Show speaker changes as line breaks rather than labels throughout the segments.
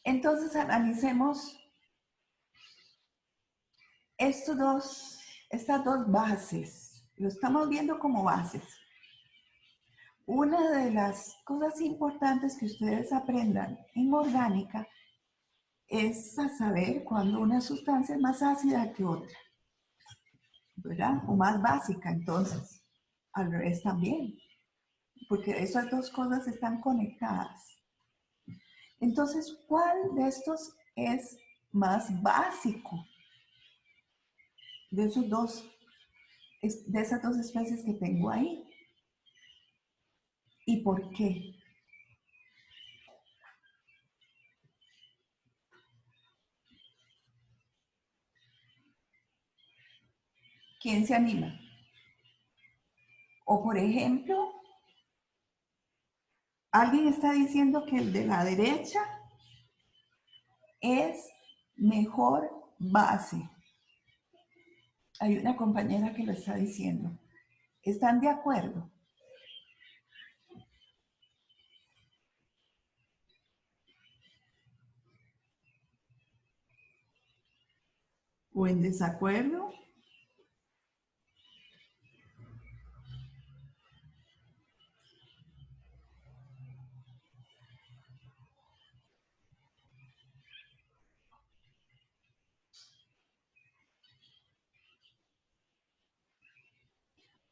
Entonces analicemos estas dos bases. Lo estamos viendo como bases. Una de las cosas importantes que ustedes aprendan en orgánica es a saber cuando una sustancia es más ácida que otra, ¿verdad? O más básica, entonces. Al revés también, porque esas dos cosas están conectadas. Entonces, ¿cuál de estos es más básico de de esas dos especies que tengo ahí? ¿Y por qué? ¿Quién se anima? O por ejemplo, alguien está diciendo que el de la derecha es mejor base. Hay una compañera que lo está diciendo. ¿Están de acuerdo? ¿O en desacuerdo?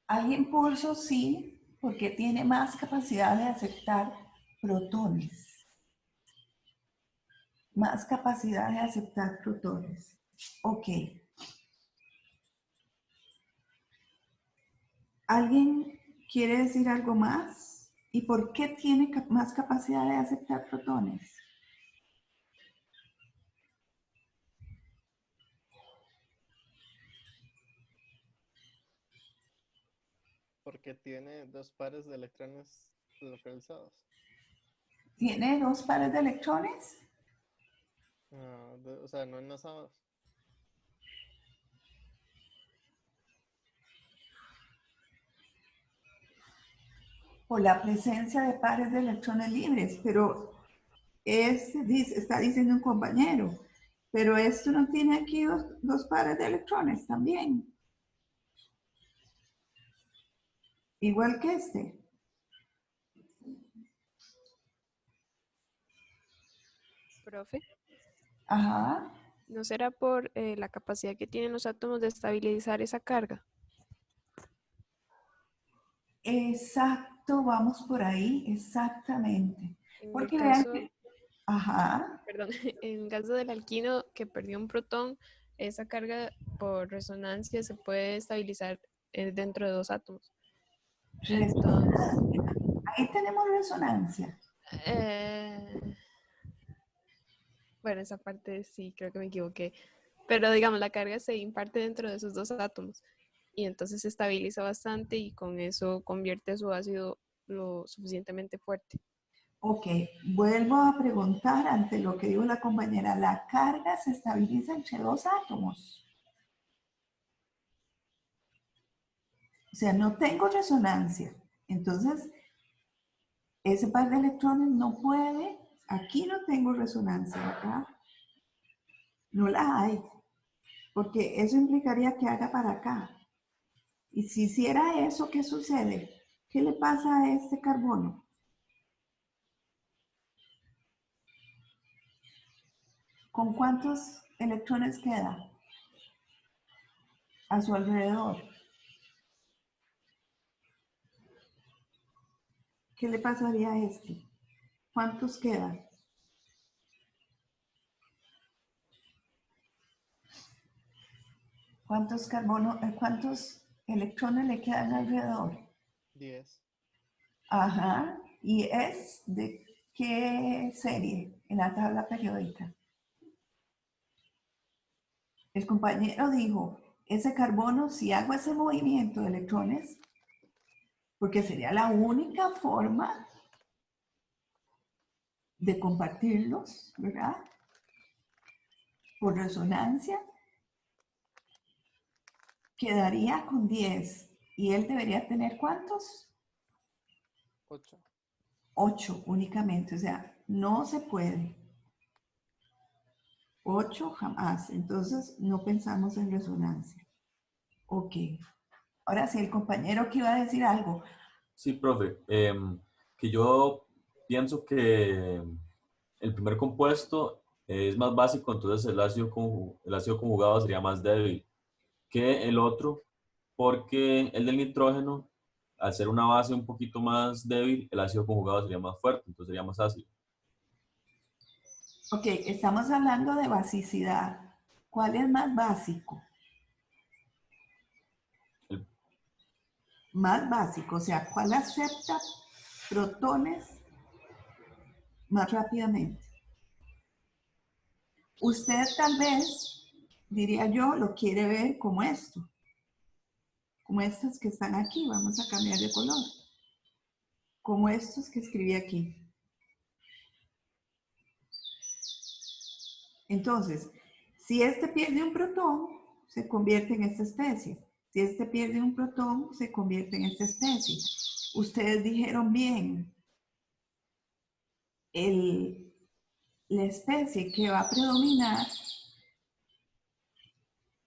Alguien puso sí, porque tiene más capacidad de aceptar protones. Más capacidad de aceptar protones. Ok. ¿Alguien quiere decir algo más? ¿Y por qué tiene más capacidad de aceptar protones?
Porque tiene dos pares de electrones localizados.
¿Tiene dos pares de electrones?
O sea, no enlazados.
Por la presencia de pares de electrones libres, pero está diciendo un compañero, pero esto no tiene aquí dos pares de electrones también. Igual que este.
Profe,
Ajá.
¿no será por la capacidad que tienen los átomos de estabilizar esa carga?
Exacto, vamos por ahí, exactamente.
En el
Porque vean
caso,
que, ajá,
perdón, en el caso del alquino que perdió un protón, esa carga por resonancia se puede estabilizar dentro de dos átomos. Entonces,
ahí tenemos resonancia.
eh, bueno, esa parte sí, creo que me equivoqué. Pero digamos, la carga se imparte dentro de esos dos átomos y entonces se estabiliza bastante y con eso convierte su ácido lo suficientemente fuerte.
Ok, vuelvo a preguntar ante lo que dijo la compañera. La carga se estabiliza entre dos átomos. O sea, no tengo resonancia. Entonces, ese par de electrones no puede, aquí no tengo resonancia, ¿verdad? No la hay, porque eso implicaría que haga para acá. Y si hiciera eso, ¿qué sucede? ¿Qué le pasa a este carbono? ¿Con cuántos electrones queda a su alrededor? ¿Qué le pasaría a este? ¿Cuántos quedan? ¿Cuántos electrones le quedan alrededor?
10.
Ajá. ¿Y es de qué serie en la tabla periódica? El compañero dijo, ese carbono, si hago ese movimiento de electrones, porque sería la única forma de compartirlos, ¿verdad? Por resonancia, quedaría con 10. ¿Y él debería tener cuántos?
8.
8 únicamente, o sea, no se puede. 8 jamás. Entonces no pensamos en resonancia. Ok. Ahora sí, el compañero que iba a decir algo.
Sí, profe. Que yo pienso que el primer compuesto es más básico, entonces el ácido conjugado sería más débil que el otro, porque el del nitrógeno, al ser una base un poquito más débil, el ácido conjugado sería más fuerte, entonces sería más ácido.
Ok, estamos hablando de basicidad. ¿Cuál es más básico?
El-
Más básico, o sea, ¿cuál acepta protones más rápidamente? Usted tal vez, diría yo, lo quiere ver como esto, como estos que están aquí. Vamos a cambiar de color. Como estos que escribí aquí. Entonces, si este pierde un protón, se convierte en esta especie. Si este pierde un protón, se convierte en esta especie. Ustedes dijeron bien, la especie que va a predominar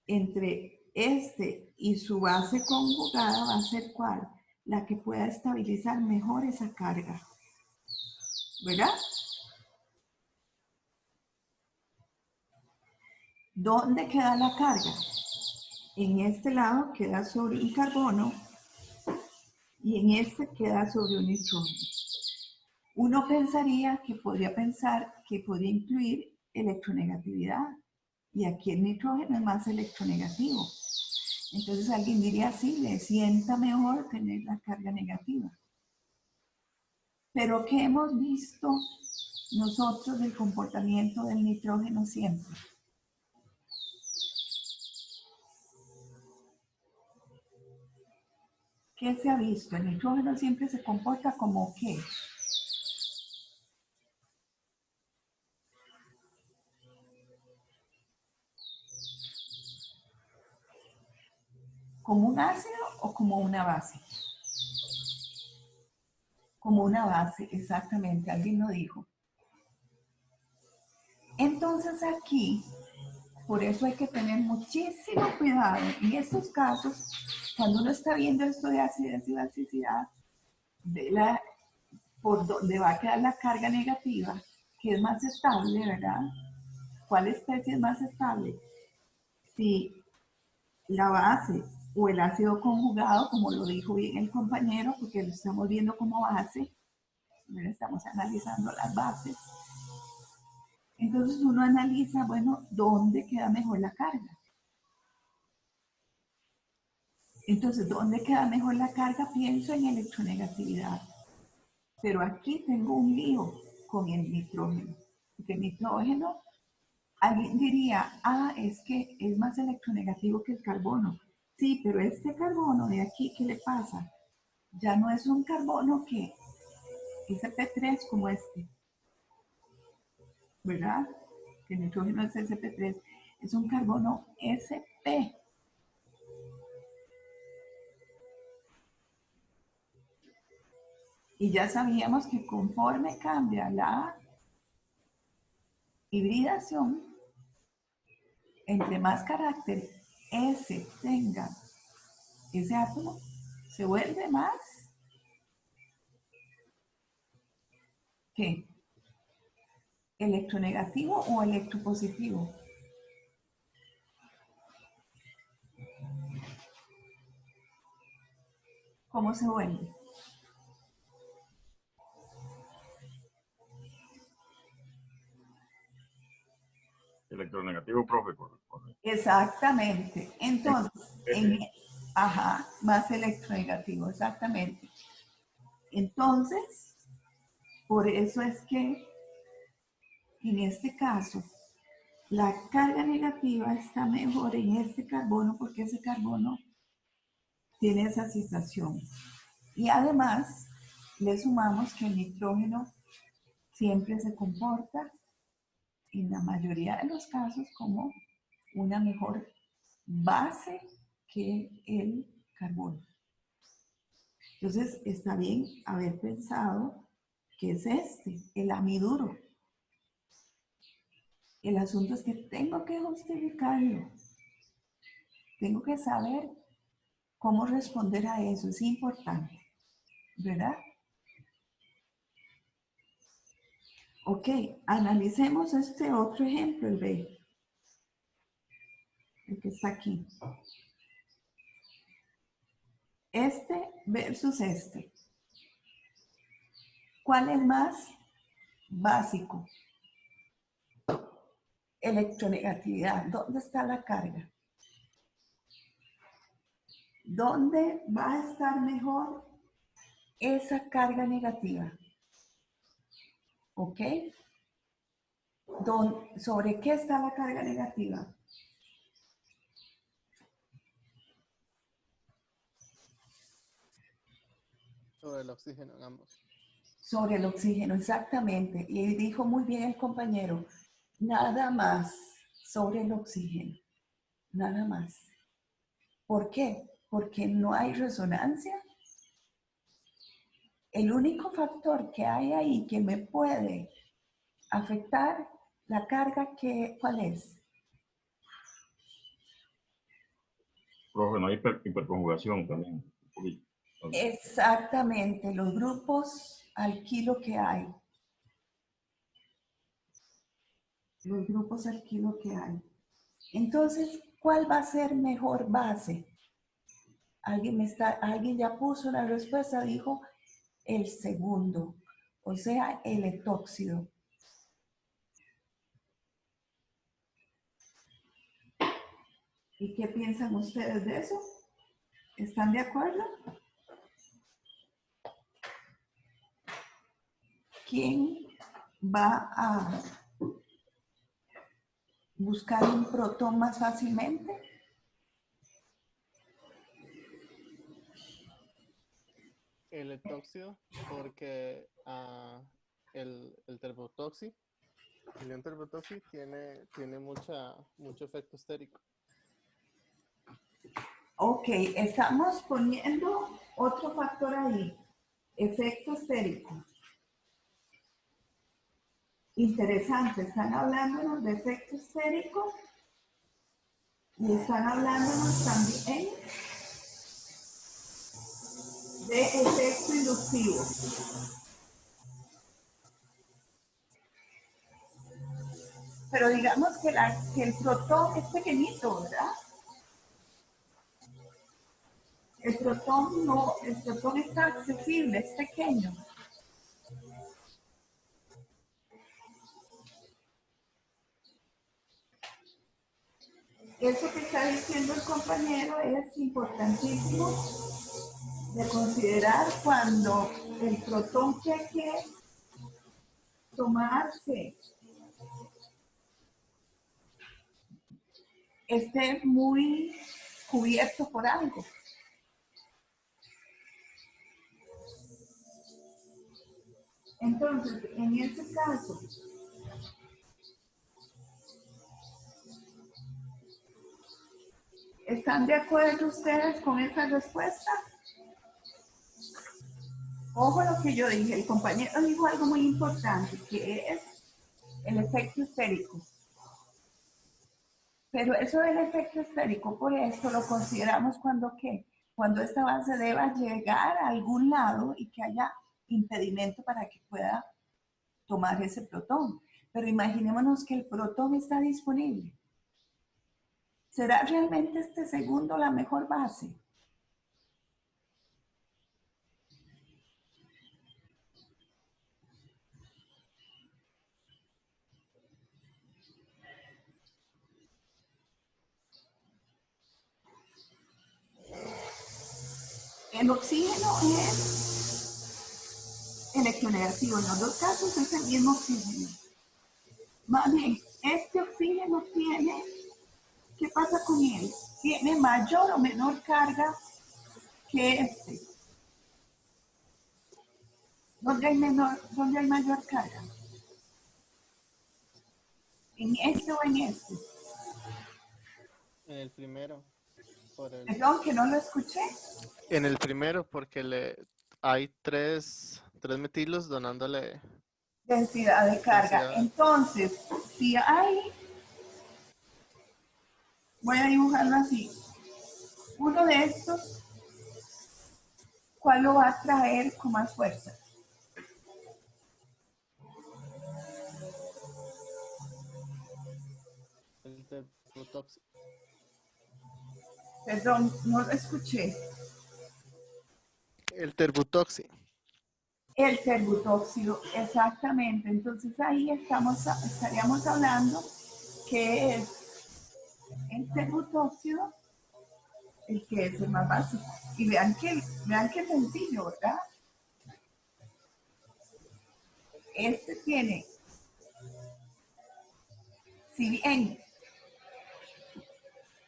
entre este y su base conjugada va a ser ¿cuál? La que pueda estabilizar mejor esa carga. ¿Verdad? ¿Dónde queda la carga? En este lado queda sobre un carbono y en este queda sobre un nitrógeno. Uno pensaría que podría pensar que podría incluir electronegatividad y aquí el nitrógeno es más electronegativo. Entonces alguien diría, sí, le sienta mejor tener la carga negativa. Pero ¿qué hemos visto nosotros del comportamiento del nitrógeno siempre? ¿Qué se ha visto? El nitrógeno siempre se comporta como ¿qué? ¿Como un ácido o como una base? Como una base, exactamente, alguien lo dijo. Entonces aquí, por eso hay que tener muchísimo cuidado en estos casos, cuando uno está viendo esto de acidez y basicidad, por donde va a quedar la carga negativa, que es más estable, ¿verdad? ¿Cuál especie es más estable? Si la base o el ácido conjugado, como lo dijo bien el compañero, porque lo estamos viendo como base, estamos analizando las bases. Entonces uno analiza, bueno, ¿dónde queda mejor la carga? Entonces, ¿dónde queda mejor la carga? Pienso en electronegatividad. Pero aquí tengo un lío con el nitrógeno. Porque el nitrógeno, alguien diría, ah, es que es más electronegativo que el carbono. Sí, pero este carbono de aquí, ¿qué le pasa? Ya no es un carbono que sp3 como este, ¿verdad? Que el nitrógeno es sp3, es un carbono sp. Y ya sabíamos que conforme cambia la hibridación, entre más carácter S tenga ese átomo, se vuelve más, ¿qué? ¿Electronegativo o electropositivo? ¿Cómo se vuelve?
Electronegativo, profe,
Exactamente. Entonces, ajá, más electronegativo, exactamente. Entonces, por eso es que en este caso, la carga negativa está mejor en este carbono porque ese carbono tiene esa situación. Y además, le sumamos que el nitrógeno siempre se comporta, en la mayoría de los casos, como una mejor base que el carbono. Entonces, está bien haber pensado que es este, el amiduro. El asunto es que tengo que justificarlo. Tengo que saber cómo responder a eso. Es importante, ¿verdad? Ok, analicemos este otro ejemplo, el B. El que está aquí. Este versus este. ¿Cuál es más básico? Electronegatividad. ¿Dónde está la carga? ¿Dónde va a estar mejor esa carga negativa? ¿Ok? ¿Sobre qué está la carga negativa?
Sobre el oxígeno en ambos.
Sobre el oxígeno, exactamente. Y dijo muy bien el compañero, nada más sobre el oxígeno, nada más. ¿Por qué? Porque no hay resonancia. El único factor que hay ahí que me puede afectar la carga, ¿cuál es?
Profe, no hay hiperconjugación también.
Exactamente, los grupos al kilo que hay. Los grupos al kilo que hay. Entonces, ¿cuál va a ser mejor base? Alguien ya puso la respuesta, dijo el segundo, o sea, el etóxido. ¿Y qué piensan ustedes de eso? ¿Están de acuerdo? ¿Quién va a buscar un protón más fácilmente?
El etóxido, porque el terbotoxi, el ion terbotoxi tiene mucho efecto estérico.
Ok, estamos poniendo otro factor ahí, efecto estérico. Interesante, están hablándonos de efecto estérico y están hablándonos también de efecto inductivo. Pero digamos que el protón es pequeñito, ¿verdad? El protón está accesible, es pequeño. Eso que está diciendo el compañero es importantísimo de considerar cuando el protón que hay que tomarse esté muy cubierto por algo. Entonces, en este caso, ¿están de acuerdo ustedes con esa respuesta? Ojo lo que yo dije, el compañero dijo algo muy importante, que es el efecto estérico. Pero eso del efecto estérico, por eso lo consideramos cuando esta base deba llegar a algún lado y que haya impedimento para que pueda tomar ese protón. Pero imaginémonos que el protón está disponible. ¿Será realmente este segundo la mejor base? El oxígeno es electronegativo. En los dos casos es el mismo oxígeno. Más bien, este oxígeno tiene, ¿qué pasa con él? Tiene mayor o menor carga que este. ¿Dónde hay mayor carga? ¿En este o en este?
En el primero.
Perdón, que no lo escuché.
En el primero, porque hay tres metilos donándole
Densidad de carga.
densidad.
Entonces, si hay Voy a dibujarlo así. Uno de estos, ¿cuál lo va a traer con más fuerza?
El terbutóxido.
Perdón, no lo escuché.
El terbutóxido.
El terbutóxido, exactamente. Entonces ahí estaríamos hablando que es el terbutóxido el que es el más básico. Y vean que sencillo, ¿verdad? Este tiene, si bien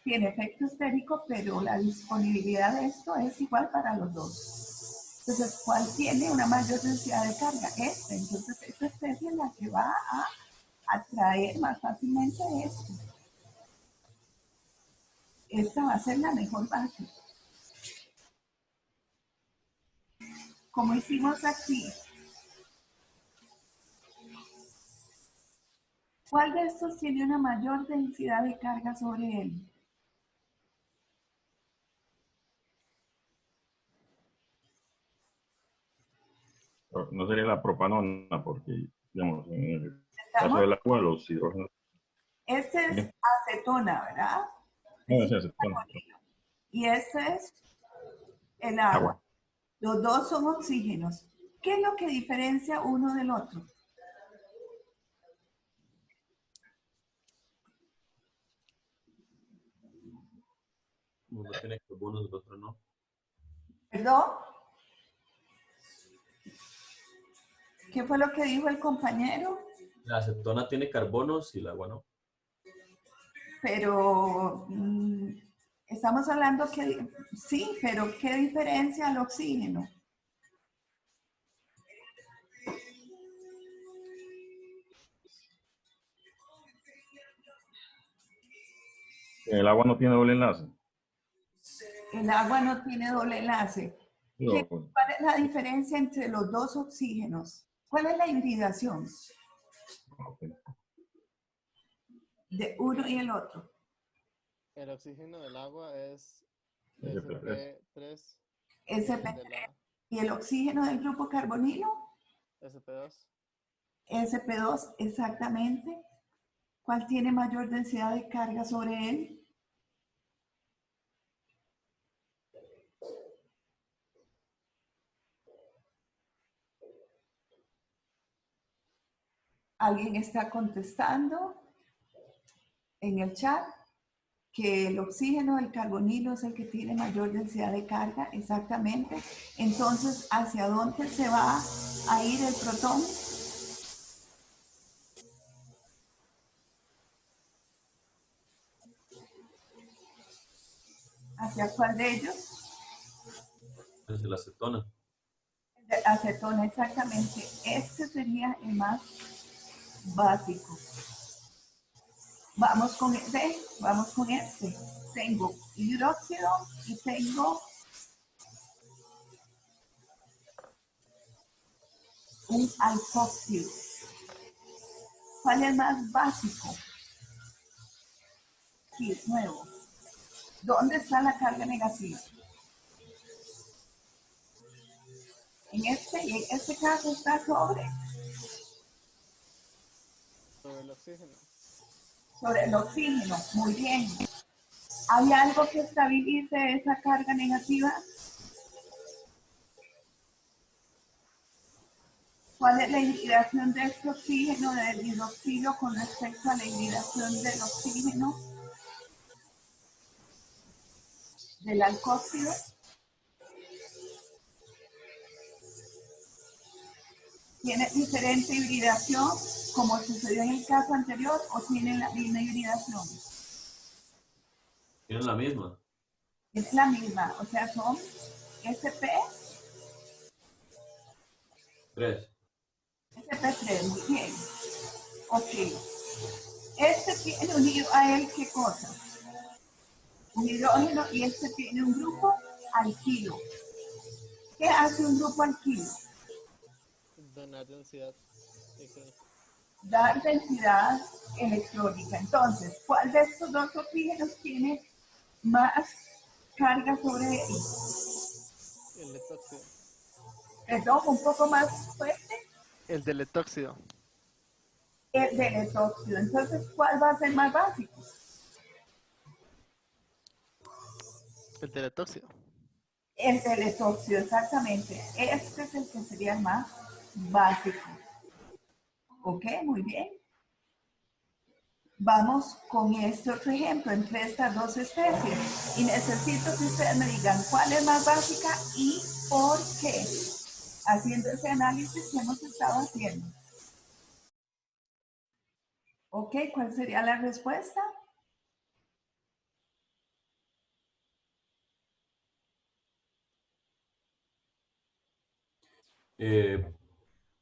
tiene efecto estérico, pero la disponibilidad de esto es igual para los dos. Entonces, ¿cuál tiene una mayor densidad de carga? Este. Entonces, esta especie es la que va a atraer más fácilmente esto. Esta va a ser la mejor base. Como hicimos aquí, ¿cuál de estos tiene una mayor densidad de carga sobre él?
No sería la propanona, porque, digamos, en el caso
¿Estamos?
del agua, los hidrógenos.
Este es
¿Sí?
acetona, ¿verdad?
No,
Este
ese
es
es
carbonilo. Y este es el agua.
agua.
Los dos son oxígenos. ¿Qué es lo que diferencia uno del otro?
Uno tiene carbonos, el otro no.
¿Perdón? ¿Qué fue lo que dijo el compañero?
La acetona tiene carbonos y el agua no.
Pero estamos hablando que sí, pero ¿qué diferencia al oxígeno?
El agua no tiene doble enlace.
El agua no tiene doble enlace.
Digo,
¿Cuál es la diferencia entre los dos oxígenos? ¿Cuál es la hibridación
ok.
de uno y el otro?
El oxígeno del agua es
SP3.
SP3 y
SP3.
el de la
¿Y el oxígeno del grupo carbonilo?
SP2.
SP2, exactamente. ¿Cuál tiene mayor densidad de carga sobre él? ¿Alguien está contestando en el chat que el oxígeno del carbonilo es el que tiene mayor densidad de carga? Exactamente. Entonces, ¿hacia dónde se va a ir el protón? ¿Hacia cuál de ellos?
Es la acetona.
De acetona, exactamente. Este sería el más básico. Vamos con este. Tengo hidróxido y tengo un alcoxil. ¿Cuál es más básico? Aquí, nuevo. ¿Dónde está la carga negativa? En este y en este caso está sobre
Sobre el oxígeno.
el oxígeno. Muy bien. ¿Hay algo que estabilice esa carga negativa? ¿Cuál es la hibridación de este oxígeno del hidroxilo con respecto a la hibridación del oxígeno del alcoxilo? ¿Tiene diferente hibridación como sucedió en el caso anterior o tiene la misma hibridación?
Tienen la misma.
Es la misma, o sea, son SP,
3.
SP3, muy bien. Ok. Este tiene unido a él, ¿qué cosa? Un hidrógeno y este tiene un grupo alquilo. ¿Qué hace un grupo alquilo?
Donar densidad.
dar densidad electrónica. Entonces, ¿cuál de estos dos oxígenos tiene más carga sobre él?
El etóxido.
Perdón, un poco más fuerte.
El del etóxido.
El del etóxido. Entonces, ¿cuál va a ser más básico?
El del etóxido.
El del etóxido, exactamente. Este es el que sería el más básico. Ok, muy bien. Vamos con este otro ejemplo entre estas dos especies. Y necesito que ustedes me digan cuál es más básica y por qué. Haciendo ese análisis que hemos estado haciendo. Ok, ¿cuál sería la respuesta?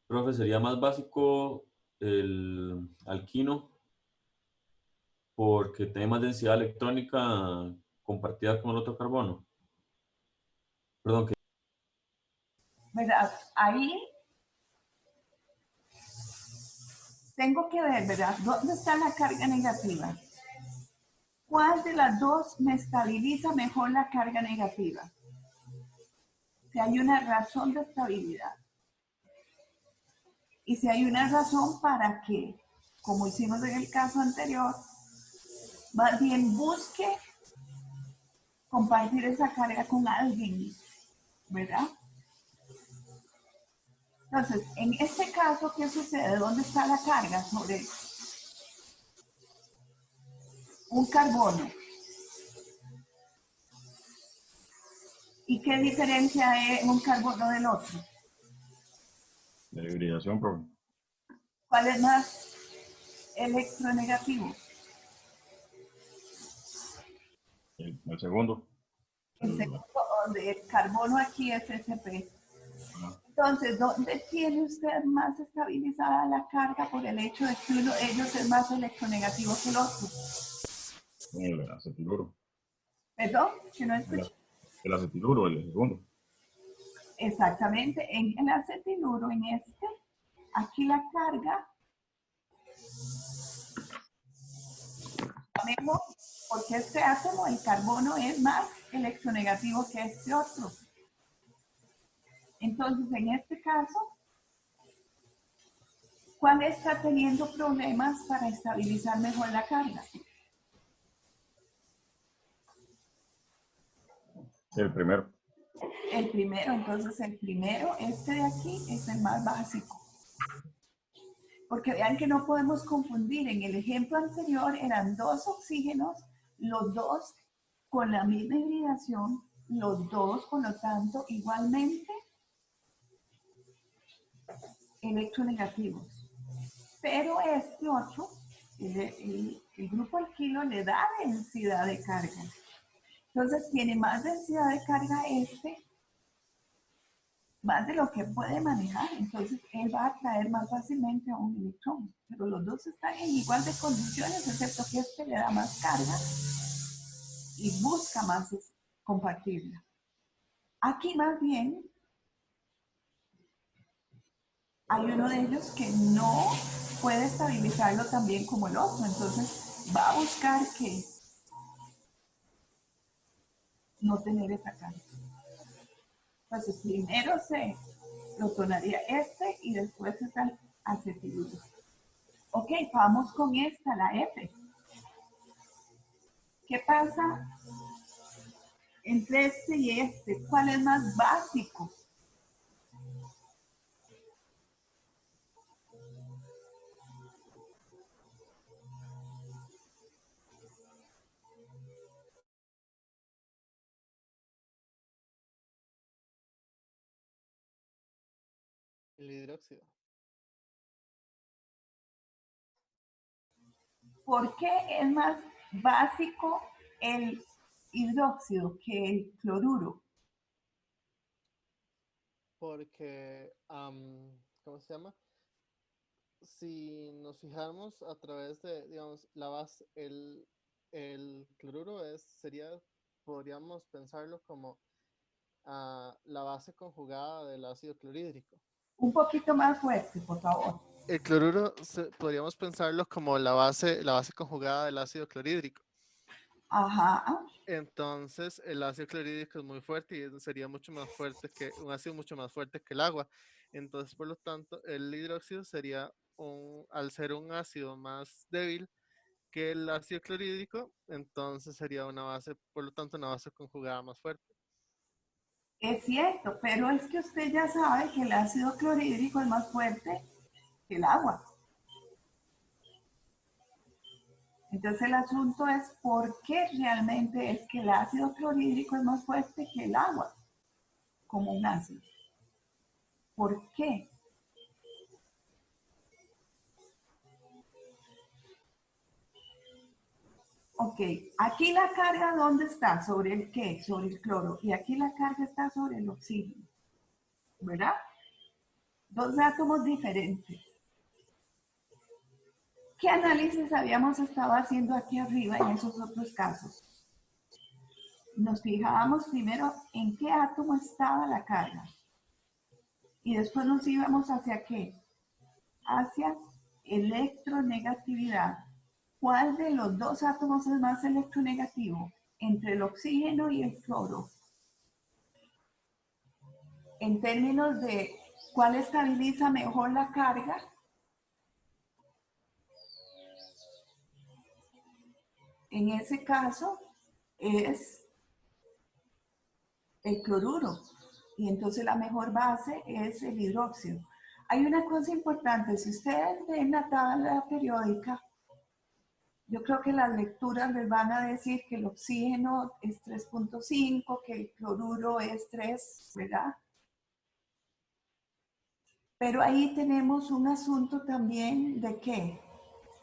Profe, sería más básico el alquino porque tiene más densidad electrónica compartida con el otro carbono. Perdón, que
¿Verdad? Ahí tengo que ver, ¿verdad? ¿Dónde está la carga negativa? ¿Cuál de las dos me estabiliza mejor la carga negativa? Si hay una razón de estabilidad. Y si hay una razón para que, como hicimos en el caso anterior, más bien busque compartir esa carga con alguien, ¿verdad? Entonces, en este caso, ¿qué sucede? ¿Dónde está la carga? Sobre un carbono. ¿Y qué diferencia hay un carbono del otro?
La hibridación, profe.
¿Cuál es más electronegativo?
El segundo.
El segundo, donde el carbono aquí es SP.
Ajá.
Entonces, ¿dónde tiene usted más estabilizada la carga por el hecho de que uno de ellos es más electronegativo que el otro?
El acetiluro.
¿Perdón? Que no
El,
escuché.
el acetiluro, el segundo.
Exactamente, en el acetiluro, en este, aquí la carga, sabemos porque este átomo, el carbono, es más electronegativo que este otro. Entonces, en este caso, ¿cuál está teniendo problemas para estabilizar mejor la carga?
El primero.
El primero, entonces el primero, este de aquí, es el más básico. Porque vean que no podemos confundir. En el ejemplo anterior eran dos oxígenos, los dos con la misma hibridación, los dos, por lo tanto, igualmente electronegativos. Pero este otro, el grupo alquilo le da densidad de carga. Entonces tiene más densidad de carga este, más de lo que puede manejar. Entonces él va a atraer más fácilmente a un electrón. Pero los dos están en igual de condiciones, excepto que este le da más carga y busca más compartirla. Aquí más bien hay uno de ellos que no puede estabilizarlo tan bien como el otro, entonces va a buscar que no tener esa carga. Entonces primero se protonaría este y después está el acetiluro. Ok, vamos con esta, la F. ¿Qué pasa entre este y este? ¿Cuál es más básico?
El hidróxido.
¿Por qué es más básico el hidróxido que el cloruro?
Porque, ¿cómo se llama? Si nos fijamos a través de, digamos, la base, el cloruro sería, podríamos pensarlo como la base conjugada del ácido clorhídrico.
Un poquito más fuerte, por favor.
El cloruro podríamos pensarlo como la base conjugada del ácido clorhídrico.
Ajá.
Entonces, el ácido clorhídrico es muy fuerte y sería mucho más fuerte que un ácido mucho más fuerte que el agua. Entonces, por lo tanto, el hidróxido sería al ser un ácido más débil que el ácido clorhídrico, entonces sería una base, por lo tanto, una base conjugada más fuerte.
Es cierto, pero es que usted ya sabe que el ácido clorhídrico es más fuerte que el agua. Entonces el asunto es por qué realmente es que el ácido clorhídrico es más fuerte que el agua como un ácido. ¿Por qué? Ok, aquí la carga, ¿dónde está? ¿Sobre el qué? Sobre el cloro. Y aquí la carga está sobre el oxígeno, ¿verdad? Dos átomos diferentes. ¿Qué análisis habíamos estado haciendo aquí arriba en esos otros casos? Nos fijábamos primero en qué átomo estaba la carga. Y después nos íbamos hacia qué? Hacia electronegatividad. ¿Cuál de los dos átomos es más electronegativo? Entre el oxígeno y el cloro. En términos de cuál estabiliza mejor la carga, en ese caso es el cloruro. Y entonces la mejor base es el hidróxido. Hay una cosa importante, si ustedes ven la tabla periódica, yo creo que las lecturas les van a decir que el oxígeno es 3.5, que el cloruro es 3, ¿verdad? Pero ahí tenemos un asunto también de ¿qué?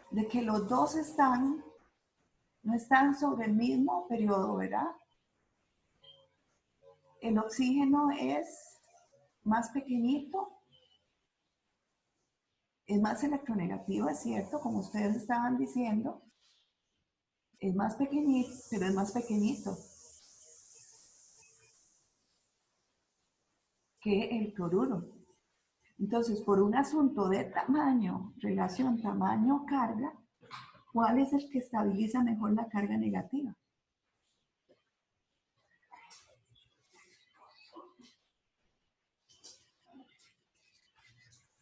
De que los dos no están sobre el mismo periodo, ¿verdad? El oxígeno es más pequeñito, es más electronegativo, es cierto, como ustedes estaban diciendo. Es más pequeñito, pero es más pequeñito que el cloruro. Entonces, por un asunto de tamaño, relación tamaño-carga, ¿cuál es el que estabiliza mejor la carga negativa?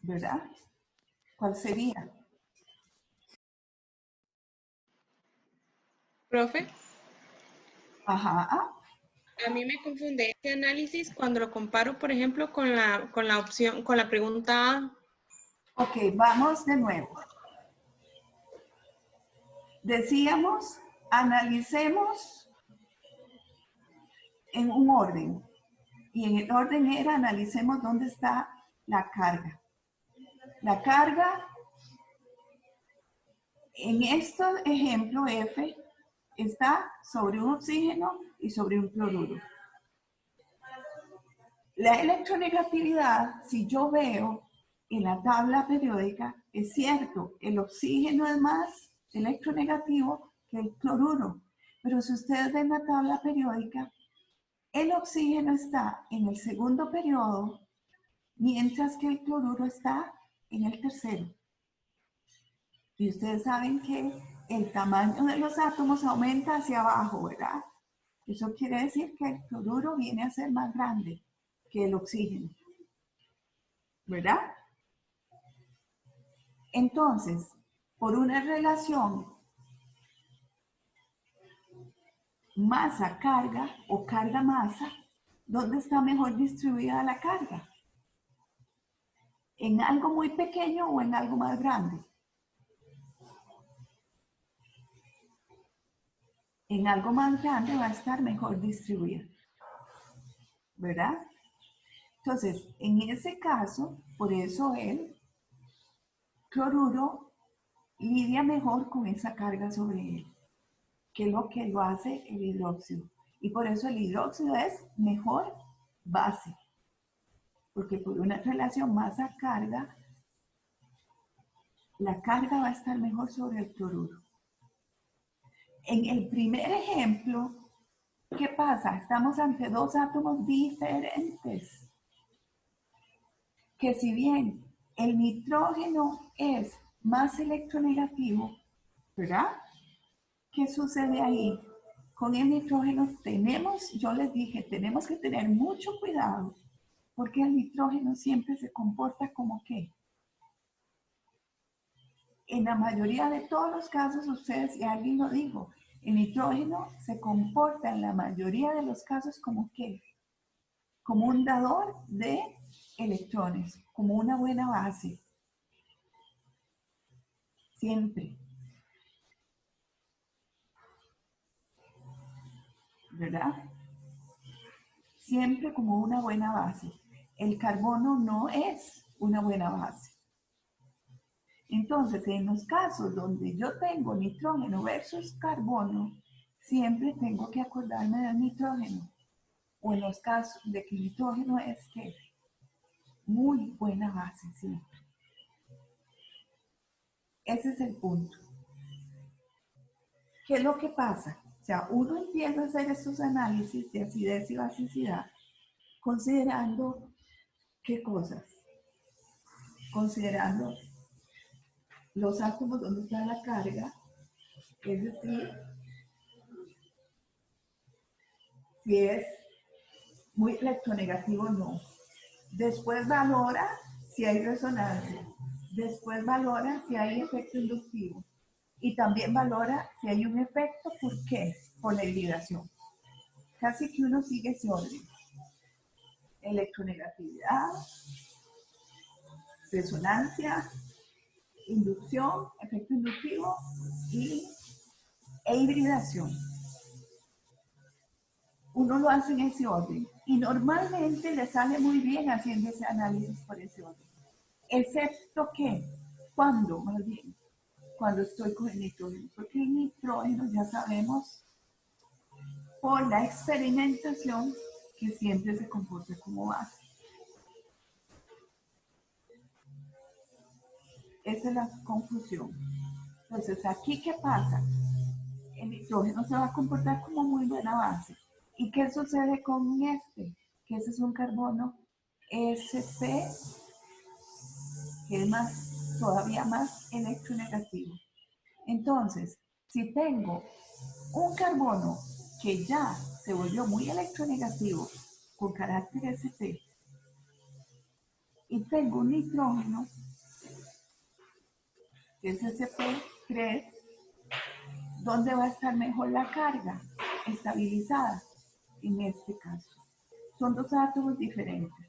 ¿Verdad? ¿Cuál sería?
Profe,
Ajá.
a mí me confunde este análisis cuando lo comparo, por ejemplo, con la opción, con la pregunta A.
Ok, vamos de nuevo. Decíamos, analicemos en un orden. Y en el orden era, analicemos dónde está la carga. La carga, en este ejemplo F, está sobre un oxígeno y sobre un cloruro. La electronegatividad, si yo veo en la tabla periódica, es cierto, el oxígeno es más electronegativo que el cloruro. Pero si ustedes ven la tabla periódica, el oxígeno está en el segundo periodo, mientras que el cloruro está en el tercero. Y ustedes saben que el tamaño de los átomos aumenta hacia abajo, ¿verdad? Eso quiere decir que el cloruro viene a ser más grande que el oxígeno, ¿verdad? Entonces, por una relación masa-carga o carga-masa, ¿dónde está mejor distribuida la carga? ¿En algo muy pequeño o en algo más grande? En algo más grande va a estar mejor distribuida, ¿verdad? Entonces, en ese caso, por eso el cloruro lidia mejor con esa carga sobre él, que es lo que lo hace el hidróxido. Y por eso el hidróxido es mejor base, porque por una relación masa-carga, la carga va a estar mejor sobre el cloruro. En el primer ejemplo, ¿qué pasa? Estamos ante dos átomos diferentes, que si bien el nitrógeno es más electronegativo, ¿verdad? ¿Qué sucede ahí? Con el nitrógeno yo les dije, tenemos que tener mucho cuidado porque el nitrógeno siempre se comporta como que, en la mayoría de todos los casos, ustedes, y alguien lo dijo, el nitrógeno se comporta en la mayoría de los casos como que, como un dador de electrones, como una buena base. Siempre. ¿Verdad? Siempre como una buena base. El carbono no es una buena base. Entonces, en los casos donde yo tengo nitrógeno versus carbono, siempre tengo que acordarme del nitrógeno. O en los casos de que el nitrógeno es que muy buena base, siempre. Ese es el punto. ¿Qué es lo que pasa? O sea, uno empieza a hacer estos análisis de acidez y basicidad considerando ¿qué cosas? Considerando los átomos donde está la carga, es decir, si es muy electronegativo o no. Después valora si hay resonancia. Después valora si hay efecto inductivo. Y también valora si hay un efecto, ¿por qué? Por la hibridación. Casi que uno sigue ese orden. Electronegatividad, resonancia, inducción, efecto inductivo e hibridación. Uno lo hace en ese orden y normalmente le sale muy bien haciendo ese análisis por ese orden. Excepto que, ¿cuándo? Más bien, cuando estoy con el nitrógeno. Porque el nitrógeno ya sabemos por la experimentación que siempre se comporta como base. Esa es la confusión. Entonces, ¿aquí qué pasa? El nitrógeno se va a comportar como muy buena base. ¿Y qué sucede con este? Que ese es un carbono sp, que es todavía más electronegativo. Entonces, si tengo un carbono que ya se volvió muy electronegativo con carácter sp, y tengo un nitrógeno que es sp3, ¿dónde va a estar mejor la carga? Estabilizada, en este caso. Son dos átomos diferentes.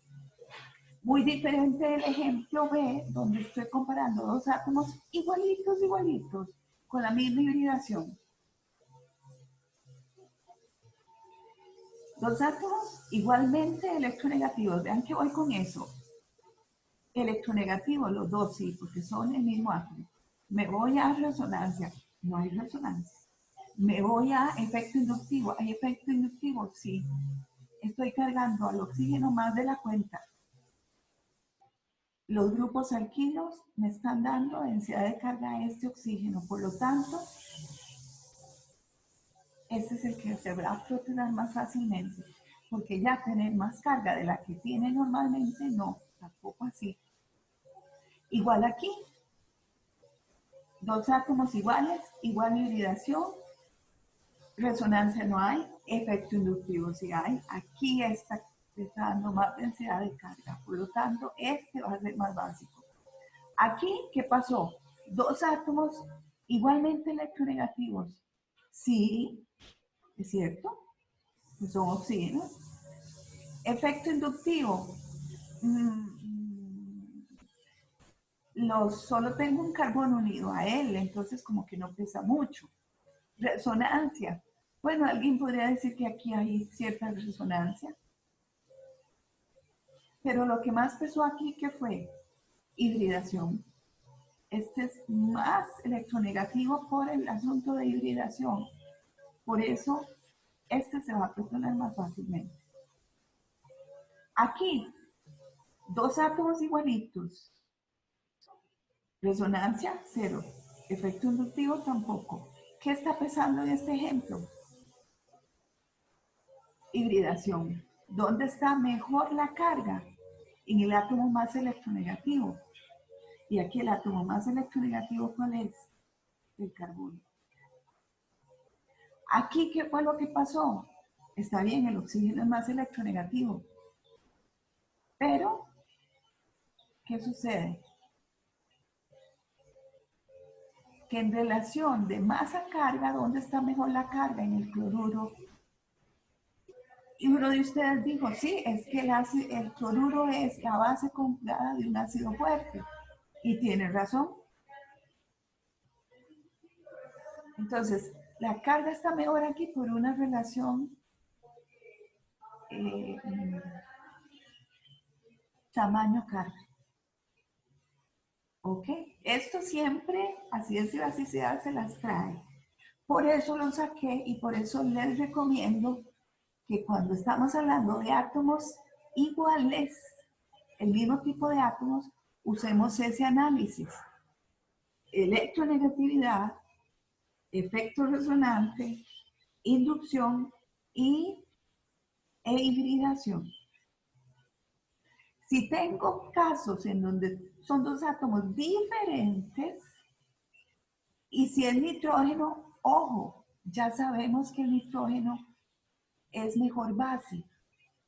Muy diferente el ejemplo B, donde estoy comparando dos átomos igualitos, con la misma hibridación. Dos átomos igualmente electronegativos. Vean que voy con eso. Electronegativos, los dos sí, porque son el mismo átomo. Me voy a resonancia. No hay resonancia. Me voy a efecto inductivo. ¿Hay efecto inductivo? Sí. Estoy cargando al oxígeno más de la cuenta. Los grupos alquilos me están dando densidad de carga a este oxígeno. Por lo tanto, este es el que se va a protonar más fácilmente. Porque ya tener más carga de la que tiene normalmente, no, tampoco así. Igual aquí. Dos átomos iguales, igual hibridación. Resonancia no hay, efecto inductivo sí hay. Aquí está dando más densidad de carga. Por lo tanto, este va a ser más básico. Aquí, ¿qué pasó? Dos átomos igualmente electronegativos. Sí, es cierto, pues son oxígenos. Efecto inductivo. Solo tengo un carbono unido a él, entonces como que no pesa mucho. Resonancia. Bueno, alguien podría decir que aquí hay cierta resonancia. Pero lo que más pesó aquí, ¿qué fue? Hibridación. Este es más electronegativo por el asunto de hibridación. Por eso, este se va a protonar más fácilmente. Aquí, dos átomos igualitos. Resonancia, cero. Efecto inductivo, tampoco. ¿Qué está pesando en este ejemplo? Hibridación. ¿Dónde está mejor la carga? En el átomo más electronegativo. Y aquí el átomo más electronegativo, ¿cuál es? El carbono. Aquí, ¿qué fue lo que pasó? Está bien, el oxígeno es más electronegativo. Pero, ¿qué sucede? Que en relación de masa carga, ¿dónde está mejor la carga? En el cloruro. Y uno de ustedes dijo, sí, es que el cloruro es la base conjugada de un ácido fuerte. Y tiene razón. Entonces, la carga está mejor aquí por una relación tamaño-carga. ¿Ok? Esto siempre, así es y así se las trae. Por eso lo saqué y por eso les recomiendo que cuando estamos hablando de átomos iguales, el mismo tipo de átomos, usemos ese análisis. Electronegatividad, efecto resonante, inducción e hibridación. Si tengo casos en donde son dos átomos diferentes, y si el nitrógeno, ojo, ya sabemos que el nitrógeno es mejor base,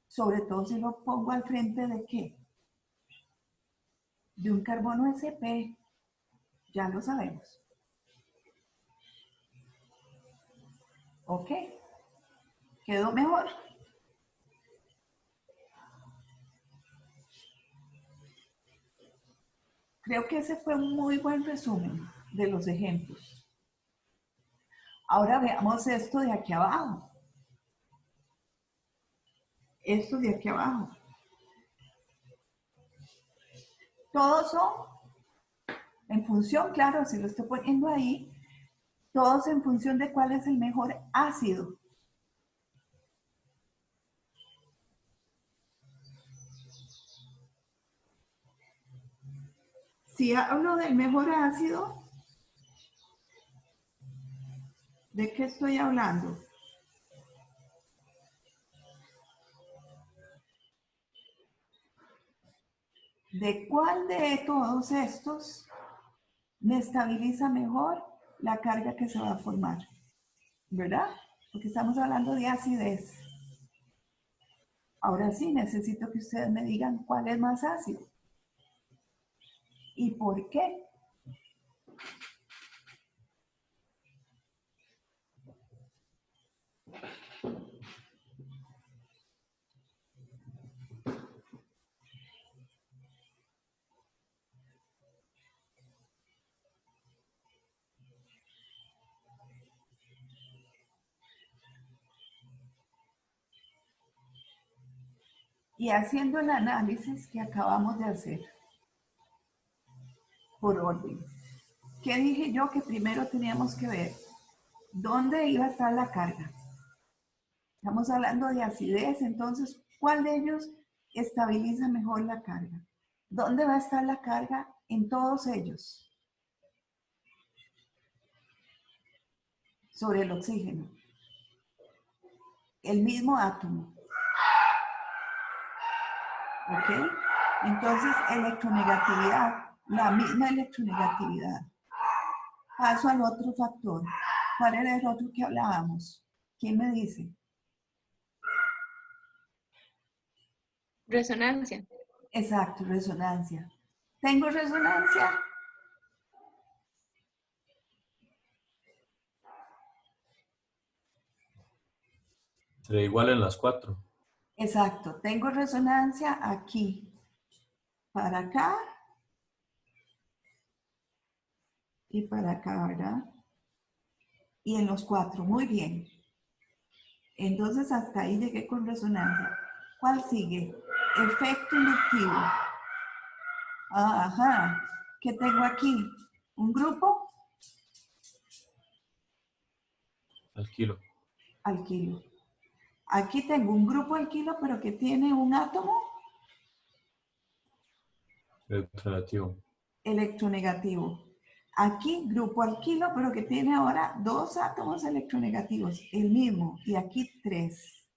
sobre todo si lo pongo al frente de ¿qué? De un carbono sp, ya lo sabemos. ¿Ok? ¿Quedó mejor? Creo que ese fue un muy buen resumen de los ejemplos. Ahora veamos esto de aquí abajo. Esto de aquí abajo. Todos son en función, claro, si lo estoy poniendo ahí, todos en función de cuál es el mejor ácido. Si hablo del mejor ácido, ¿de qué estoy hablando? ¿De cuál de todos estos me estabiliza mejor la carga que se va a formar? ¿Verdad? Porque estamos hablando de acidez. Ahora sí, necesito que ustedes me digan cuál es más ácido. ¿Y por qué? Y haciendo el análisis que acabamos de hacer, por orden. ¿Qué dije yo que primero teníamos que ver? ¿Dónde iba a estar la carga? Estamos hablando de acidez, entonces, ¿cuál de ellos estabiliza mejor la carga? ¿Dónde va a estar la carga? En todos ellos. Sobre el oxígeno. El mismo átomo. ¿Ok? Entonces, electronegatividad, la misma electronegatividad. Paso al otro factor. ¿Cuál era el otro que hablábamos? ¿Quién me dice?
Resonancia.
Exacto, resonancia. ¿Tengo resonancia?
Sería igual en las 4.
Exacto, tengo resonancia aquí, para acá y para acá, ¿verdad? Y en los 4, muy bien. Entonces hasta ahí llegué con resonancia. ¿Cuál sigue? Efecto inductivo. Ajá, ¿qué tengo aquí? ¿Un grupo?
Alquilo.
Alquilo. Aquí tengo un grupo alquilo, pero que tiene un átomo
Electronegativo.
electronegativo. Aquí grupo alquilo, pero que tiene ahora 2 átomos electronegativos, el mismo, y aquí 3.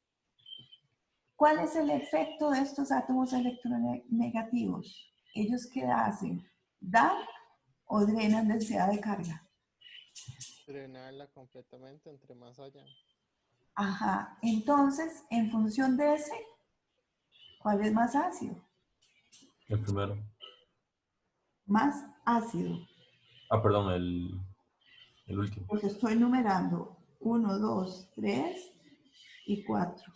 ¿Cuál es el efecto de estos átomos electronegativos? ¿Ellos qué hacen? ¿Dan o drenan densidad de carga?
Drenarla completamente entre más allá.
Ajá, entonces, en función de ese, ¿cuál es más ácido?
El primero.
Más ácido.
Ah, perdón, el último.
Pues estoy numerando 1, 2, 3 y 4.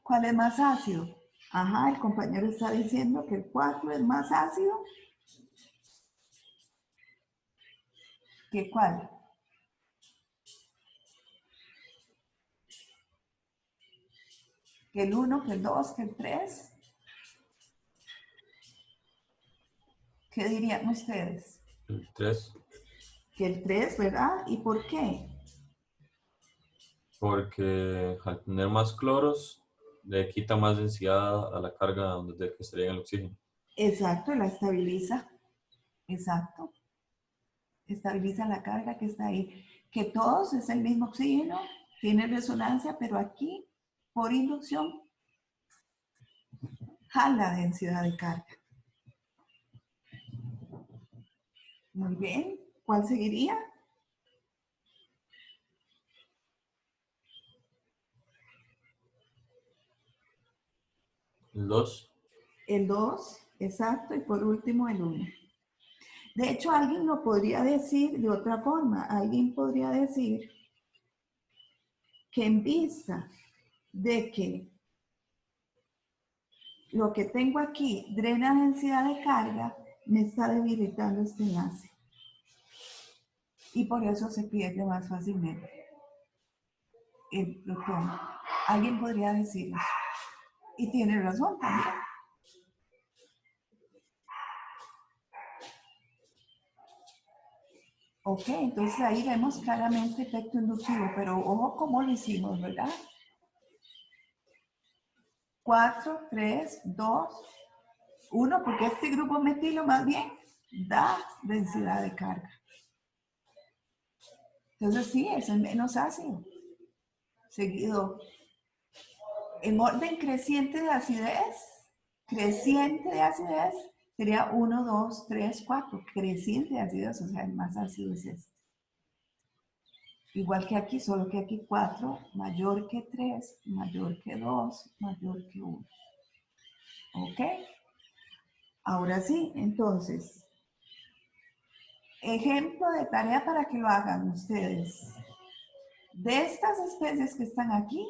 ¿Cuál es más ácido? Ajá, el compañero está diciendo que el 4 es más ácido. ¿Que cuál? ¿Que el 1, que el 2, que el 3? ¿Qué dirían ustedes?
El 3.
Que el 3, ¿verdad? ¿Y por qué?
Porque al tener más cloros, le quita más densidad a la carga donde que estaría en el oxígeno.
Exacto, la estabiliza. Exacto. Estabiliza la carga que está ahí. Que todos es el mismo oxígeno, tiene resonancia, pero aquí, por inducción, jala densidad de carga. Muy bien. ¿Cuál seguiría?
El 2.
El 2, exacto, y por último el 1. De hecho, alguien lo podría decir de otra forma. Alguien podría decir que en vista de que lo que tengo aquí drena densidad de carga, me está debilitando este enlace. Y por eso se pierde más fácilmente el protón. Alguien podría decir eso. Y tiene razón también. Ok, entonces ahí vemos claramente efecto inductivo, pero ojo cómo lo hicimos, ¿verdad? 4, 3, 2, 1, porque este grupo metilo más bien da densidad de carga. Entonces sí, es el menos ácido. Seguido, en orden creciente de acidez, sería 1, 2, 3, 4. Creciente de acidez, o sea, el más ácido es este. Igual que aquí, solo que aquí 4 mayor que 3, mayor que 2, mayor que 1. ¿Ok? Ahora sí, entonces, ejemplo de tarea para que lo hagan ustedes. De estas especies que están aquí,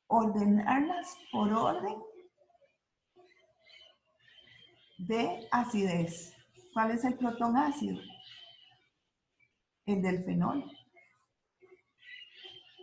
ordenarlas por orden de acidez. ¿Cuál es el protón ácido? El del fenol.